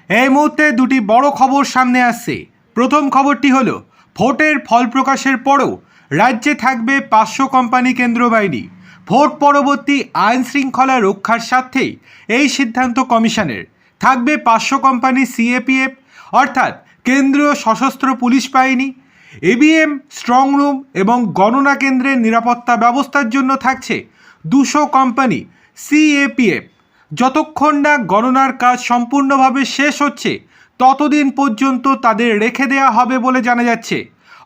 এই মুহূর্তে দুটি বড় খবর সামনে আসছে। প্রথম খবরটি হলো ভোটের ফল প্রকাশের পরেও রাজ্যে থাকবে 500 কোম্পানি কেন্দ্র বাহিনী। ভোট পরবর্তী আইন শৃঙ্খলা রক্ষার স্বার্থেই এই সিদ্ধান্ত কমিশনের। থাকবে 500 কোম্পানি সিএপিএফ অর্থাৎ কেন্দ্রীয় সশস্ত্র পুলিশ বাহিনী। ইভিএম, স্ট্রং রুম এবং গণনা কেন্দ্রের নিরাপত্তা ব্যবস্থার জন্য থাকছে 200 কোম্পানি সিএপিএফ। যতক্ষণ না গণনার কাজ সম্পূর্ণভাবে শেষ হচ্ছে ততদিন পর্যন্ত তাদের রেখে দেওয়া হবে বলে জানা যাচ্ছে।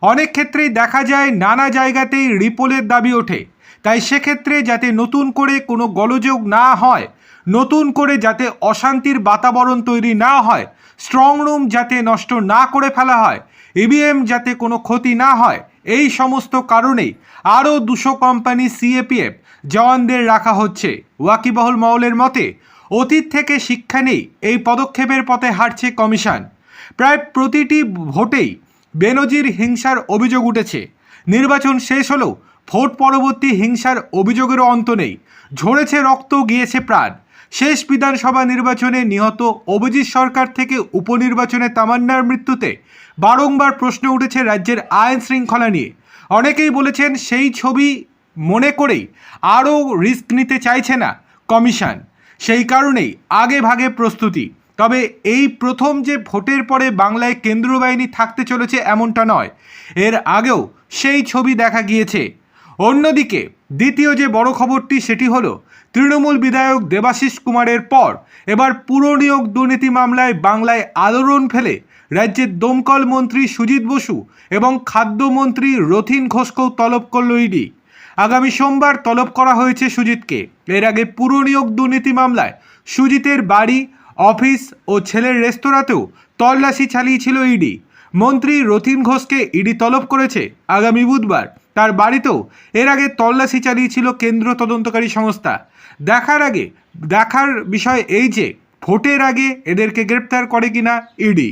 অনেক ক্ষেত্রেই দেখা যায় নানা জায়গাতেই রিপোলের দাবি ওঠে, তাই সেক্ষেত্রে যাতে নতুন করে কোনো গোলযোগ না হয়, নতুন করে যাতে অশান্তির বাতাবরণ তৈরি না হয়, স্ট্রং রুম যাতে নষ্ট না করে ফেলা হয়, ইভিএম যাতে কোনো ক্ষতি না হয়, এই সমস্ত কারণেই আরও 200 কোম্পানি সিএপিএফ জওয়ানদের রাখা হচ্ছে। ওয়াকিবহল মহলের মতে অতীত থেকে শিক্ষা নেই এই পদক্ষেপের পথে হাঁটছে কমিশন। প্রায় প্রতিটি ভোটেই বেনজির হিংসার অভিযোগ উঠেছে। নির্বাচন শেষ হলেও ভোট পরবর্তী হিংসার অভিযোগেরও অন্ত নেই। ঝরেছে রক্ত, গিয়েছে প্রাণ। শেষ বিধানসভা নির্বাচনে নিহত অভিজিৎ সরকার থেকে উপনির্বাচনে তামান্নার মৃত্যুতে বারংবার প্রশ্ন উঠেছে রাজ্যের আইন শৃঙ্খলা নিয়ে। অনেকেই বলেছেন সেই ছবি মনে করেই আরও রিস্ক নিতে চাইছে না কমিশন, সেই কারণেই আগে ভাগে প্রস্তুতি। তবে এই প্রথম যে ভোটের পরে বাংলায় কেন্দ্রীয় বাহিনী থাকতে চলেছে এমনটা নয়, এর আগেও সেই ছবি দেখা গিয়েছে। অন্যদিকে দ্বিতীয় যে বড় খবরটি সেটি হলো তৃণমূল বিধায়ক দেবাশিস কুমারের পর এবার পুরনিয়োগ দুর্নীতি মামলায় বাংলায় আলোড়ন ফেলে রাজ্যের দমকল মন্ত্রী সুজিত বসু এবং খাদ্যমন্ত্রী রথীন ঘোষকেও তলব করল ইডি। আগামী সোমবার তলব করা হয়েছে সুজিতকে। এর আগে পুরনিয়োগ দুর্নীতি মামলায় সুজিতের বাড়ি, অফিস ও ছেলের রেস্তোরাঁতেও তল্লাশি চালিয়েছিল ইডি। মন্ত্রী রথীন ঘোষকে ইডি তলব করেছে আগামী বুধবার। তার বাড়িতেও এর আগে তল্লাশি চালিয়েছিল কেন্দ্র তদন্তকারী সংস্থা। দেখার বিষয় এই যে ভোটের আগে এদেরকে গ্রেপ্তার করে কিনা ইডি।